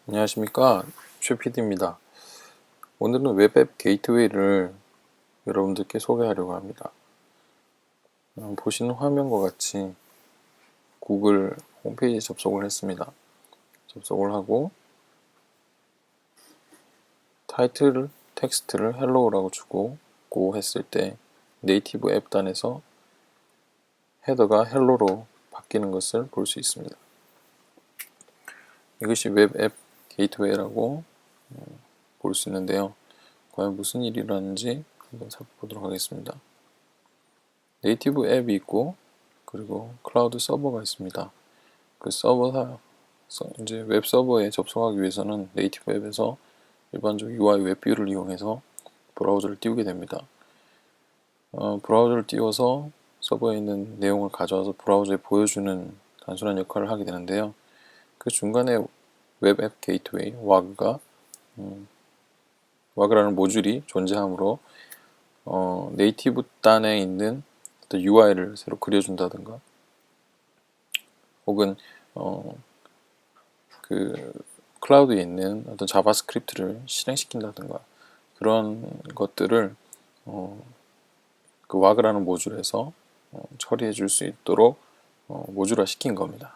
안녕하십니까, 최 PD입니다. 오늘은 웹앱 게이트웨이를 여러분들께 소개하려고 합니다. 보시는 화면과 같이 구글 홈페이지에 접속을 했습니다. 접속을 하고 타이틀 텍스트를 헬로우라고 주고 고 했을 때 네이티브 앱 단에서 헤더가 헬로로 바뀌는 것을 볼 수 있습니다. 이것이 웹앱 게이트웨이라고 볼 수 있는데요. 과연 무슨 일이 일어나는지 한번 살펴보도록 하겠습니다. 네이티브 앱이 있고 그리고 클라우드 서버가 있습니다. 그 이제 웹 서버에 접속하기 위해서는 네이티브 앱에서 일반적 UI 웹뷰를 이용해서 브라우저를 띄우게 됩니다. 브라우저를 띄워서 서버에 있는 내용을 가져와서 브라우저에 보여주는 단순한 역할을 하게 되는데요. 그 중간에 웹앱 게이트웨이 WAG라는 모듈이 존재하므로 네이티브 단에 있는 UI를 새로 그려준다든가 혹은 그 클라우드에 있는 어떤 자바스크립트를 실행시킨다든가 그런 것들을 그 와그라는 모듈에서 처리해 줄 수 있도록 모듈화 시킨 겁니다.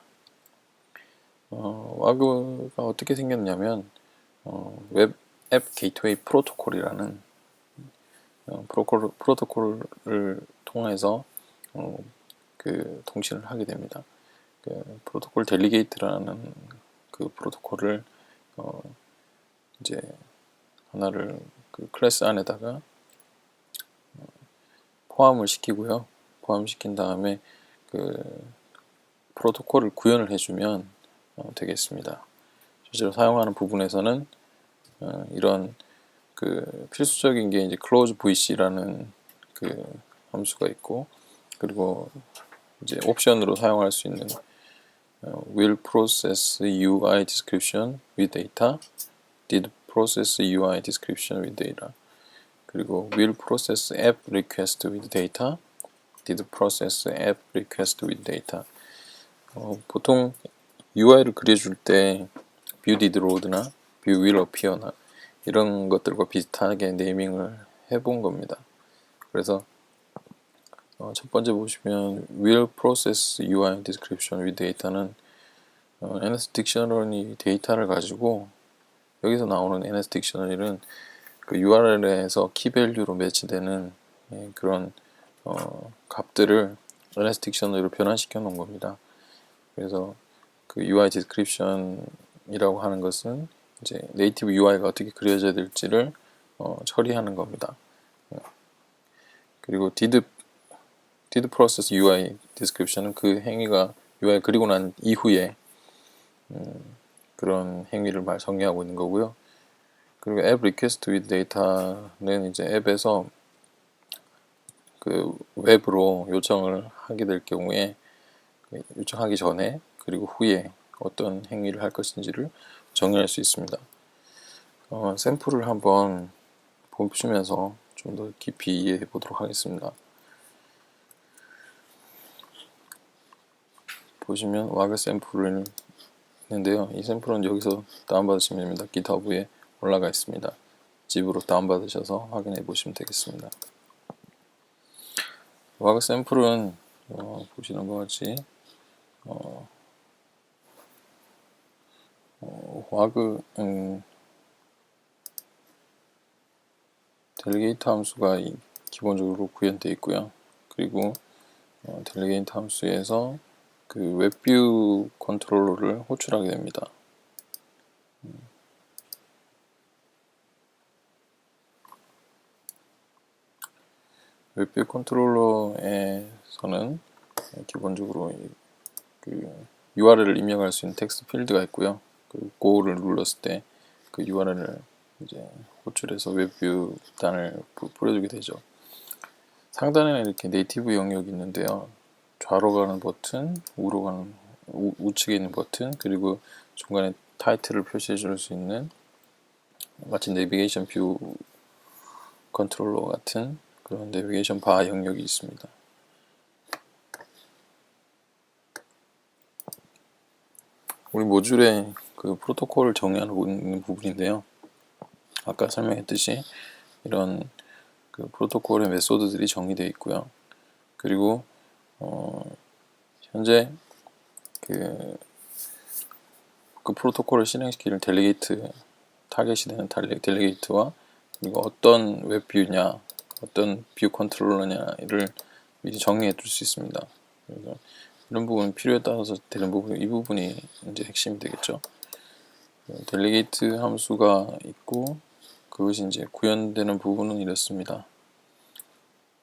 와그가 어떻게 생겼냐면 웹 앱 게이트웨이 프로토콜이라는 프로토콜을 통해서 그 통신을 하게 됩니다. 그 프로토콜 델리게이트라는 그 프로토콜을 이제 하나를 그 클래스 안에다가 포함을 시키고요. 포함시킨 다음에 그 프로토콜을 구현을 해주면 되겠습니다. 실제로 사용하는 부분에서는 이런 그 필수적인 게 이제 close vc라는 그 함수가 있고 그리고 이제 옵션으로 사용할 수 있는 will process UI description with data, did process UI description with data, 그리고 will process app request with data, did process app request with data. 보통 UI를 그려줄 때 view did load나 view will appear나 이런 것들과 비슷하게 네이밍을 해본 겁니다. 그래서 첫 번째 보시면 will process UI description with data는 NS 딕셔너리 데이터를 가지고 여기서 나오는 NS 딕셔너리는 그 URL에서 키밸류로 매치되는 그런 값들을 NS 딕셔너리로 변환시켜 놓은 겁니다. 그래서 그 UI description이라고 하는 것은 이제 네이티브 UI가 어떻게 그려져야 될지를 처리하는 겁니다. 그리고 did process UI description은 그 행위가 UI 그리고 난 이후에 그런 행위를 정의하고 있는 거고요. 그리고 app request with data는 이제 앱에서 그 웹으로 요청을 하게 될 경우에 요청하기 전에 그리고 후에 어떤 행위를 할 것인지를 정의할 수 있습니다. 샘플을 한번 보시면서 좀 더 깊이 이해해 보도록 하겠습니다. 보시면 와그 샘플을 있는데요. 이 샘플은 여기서 다운받으시면 됩니다. GitHub에 올라가 있습니다. 집으로 다운받으셔서 확인해 보시면 되겠습니다. 와그 샘플은 보시는 것 같이 와그 델리게이트 함수가 기본적으로 구현되어 있고요. 그리고 델리게이트 함수에서 그 웹뷰 컨트롤러를 호출하게 됩니다. 웹뷰 컨트롤러에서는 기본적으로 그 URL을 입력할 수 있는 텍스트 필드가 있고요. 그 고를 눌렀을 때 그 URL을 이제 호출해서 웹뷰 단을 뿌려주게 되죠. 상단에는 이렇게 네이티브 영역이 있는데요. 좌로 가는 버튼, 우측에 있는 버튼, 그리고 중간에 타이틀을 표시해 줄 수 있는 마치 내비게이션 뷰 컨트롤러 같은 그런 내비게이션 바 영역이 있습니다. 우리 모듈의 그 프로토콜을 정의하고 있는 부분인데요. 아까 설명했듯이 이런 그 프로토콜의 메소드들이 정의되어 있고요. 그리고 현재 그 프로토콜을 실행시키는 델리게이트, 타겟이 되는 델리게이트와 그리고 어떤 웹뷰냐, 어떤 뷰 컨트롤러냐를 미리 정리해 둘 수 있습니다. 그래서 이런 부분 필요에 따라서 되는 부분, 이 부분이 이제 핵심이 되겠죠. 델리게이트 함수가 있고 그것이 이제 구현되는 부분은 이렇습니다.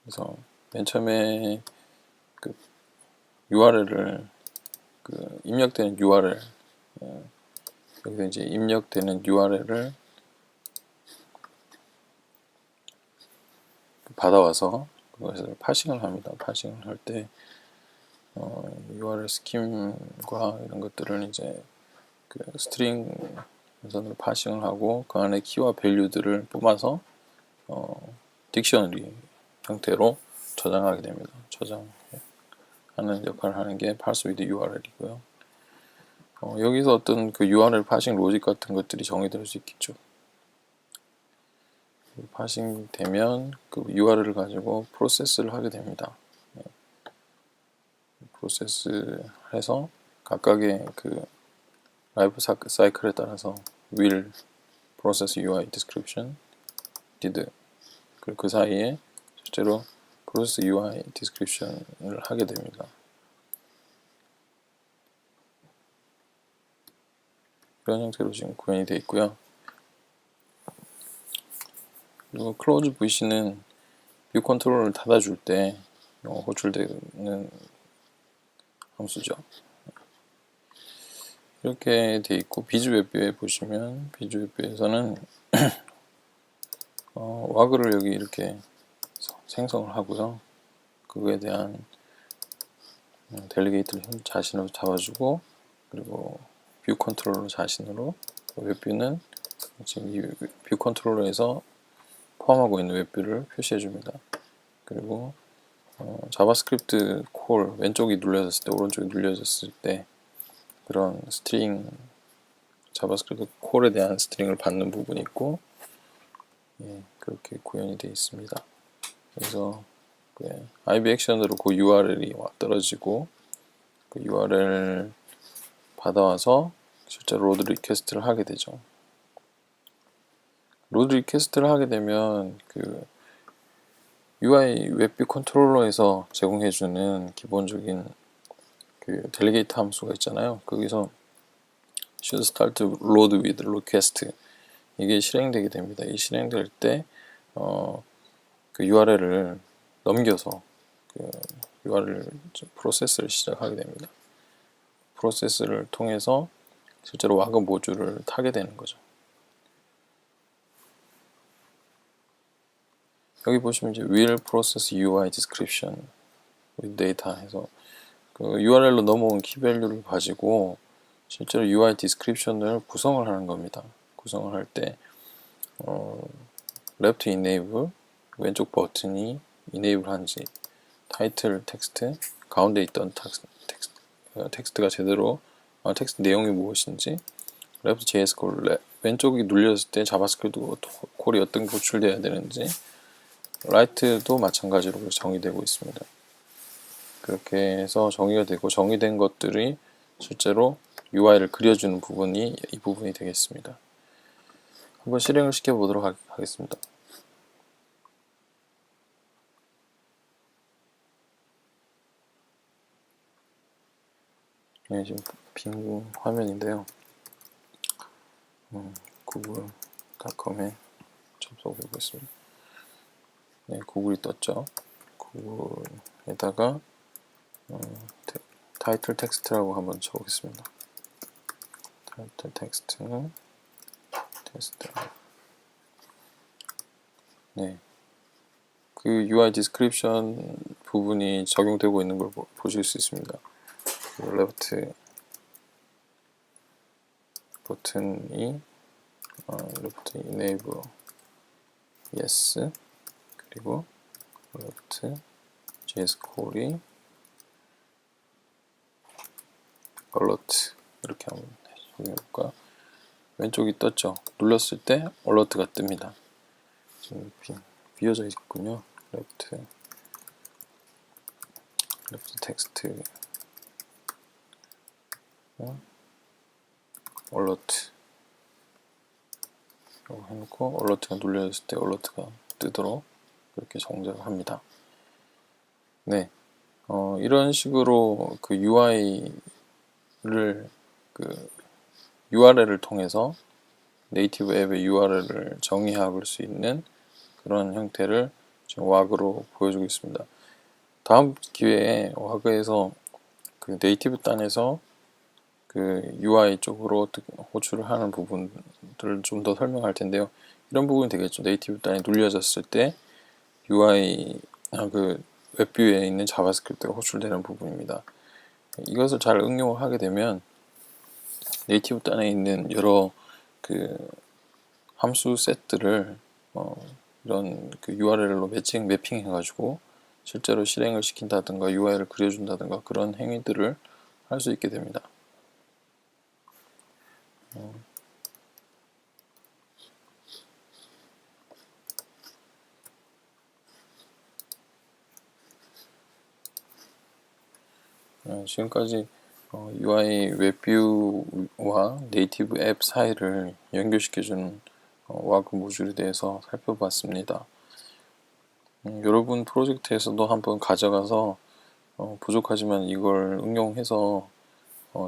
그래서 맨 처음에 그 URL을 입력되는 URL, 여기서 이제 입력되는 URL을 받아와서 그것을 파싱을 합니다. 파싱을 할 때 URL 스킴과 이런 것들을 이제 그 스트링 우선으로 파싱을 하고 그 안에 키와 밸류들을 뽑아서 딕셔너리 형태로 저장하게 됩니다. 저장하는 역할을 하는 게 parse with URL이고요. 여기서 어떤 그 URL 파싱 로직 같은 것들이 정의될 수 있겠죠. 파싱 되면 그 URL을 가지고 프로세스를 하게 됩니다. 프로세스 해서 각각의 그 라이프 사이클에 따라서 will, process UI description, did 그리고 그 사이에 실제로 process UI description을 하게 됩니다. 이런 형태로 지금 구현이 되어 있고요. 그리고 close VC는 뷰 컨트롤러를 닫아줄 때 호출되는 함수죠. 이렇게 되어 있고 비즈 웹뷰에 보시면 비즈 웹뷰에서는 와그를 여기 이렇게 생성을 하고요. 그거에 대한 델리게이트를 자신으로 잡아주고 그리고 뷰 컨트롤러 자신으로 웹뷰는 지금 이 뷰 컨트롤러에서 포함하고 있는 웹뷰를 표시해 줍니다. 그리고 자바스크립트 콜 왼쪽이 눌려졌을 때 오른쪽이 눌려졌을 때 그런 스트링 자바스크립트 콜에 대한 스트링을 받는 부분이 있고 그렇게 구현이 되어 있습니다. 그래서 IB 액션으로 그 URL이 떨어지고 그 URL 받아와서 실제로 로드 리퀘스트를 하게 되죠. 로드 리퀘스트를 하게 되면 그 UI 웹뷰 컨트롤러에서 제공해주는 기본적인 그 델리게이트 함수가 있잖아요. 거기서 should start load with request 이게 실행되게 됩니다. 이 실행될 때 그 URL을 넘겨서 그 URL 프로세스를 시작하게 됩니다. 프로세스를 통해서 실제로 와그 모듈을 타게 되는 거죠. 여기 보시면 이제 will process UI description with data 해서 그 URL로 넘어온 키밸류를 가지고 실제로 UI description을 구성을 하는 겁니다. 구성을 할 때 left enable 왼쪽 버튼이 enable 한지 타이틀 텍스트 가운데 있던 텍스트가 제대로 텍스트 내용이 무엇인지 left JS 콜 왼쪽이 눌렸을 때 자바스크립트 콜이 어떤 호출되어야 되는지 라이트도 마찬가지로 정의되고 있습니다. 그렇게 해서 정의가 되고 정의된 것들이 실제로 UI를 그려주는 부분이 이 부분이 되겠습니다. 한번 실행을 시켜보도록 하겠습니다. 네, 지금 빈 화면인데요. 구글닷컴에 접속해 보겠습니다. 네, 구글이 떴죠. 구글에다가 타이틀 텍스트라고 한번 쳐보겠습니다. 타이틀 텍스트 테스트. 네, 그 UI 디스크립션 부분이 적용되고 있는 걸 보실 수 있습니다. 레프트 버튼이 레프트 enable yes 그리고 레프트 JS 콜이 alert 이렇게 한번 확인해볼까? 왼쪽이 떴죠. 눌렀을 때 얼러트가 뜹니다. 지금 비어져 있군요. 레프트 텍스트 얼러트 라고 해놓고 얼러트가 눌려졌을 때 얼러트가 뜨도록 그렇게 정작을 합니다. 네, 이런 식으로 그 UI를 그 URL을 통해서 네이티브 앱의 URL을 정의해볼 수 있는 그런 형태를 지금 와그로 보여주고 있습니다. 다음 기회에 와그에서 그 네이티브 단에서 그 UI 쪽으로 어떻게 호출을 하는 부분들을 좀 더 설명할 텐데요. 이런 부분이 되겠죠. 네이티브 단이 눌려졌을 때 UI 그 웹뷰에 있는 자바스크립트가 호출되는 부분입니다. 이것을 잘 응용을 하게 되면 네이티브 단에 있는 여러 그 함수 셋들을 이런 그 URL로 매핑해 가지고 실제로 실행을 시킨다든가 UI를 그려준다든가 그런 행위들을 할 수 있게 됩니다. 지금까지 UI 웹뷰와 네이티브 앱 사이를 연결시켜주는 와그 모듈에 대해서 살펴봤습니다. 여러분 프로젝트에서도 한번 가져가서 부족하지만 이걸 응용해서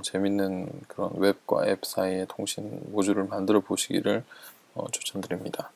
재밌는 그런 웹과 앱 사이의 통신 모듈을 만들어 보시기를 추천드립니다.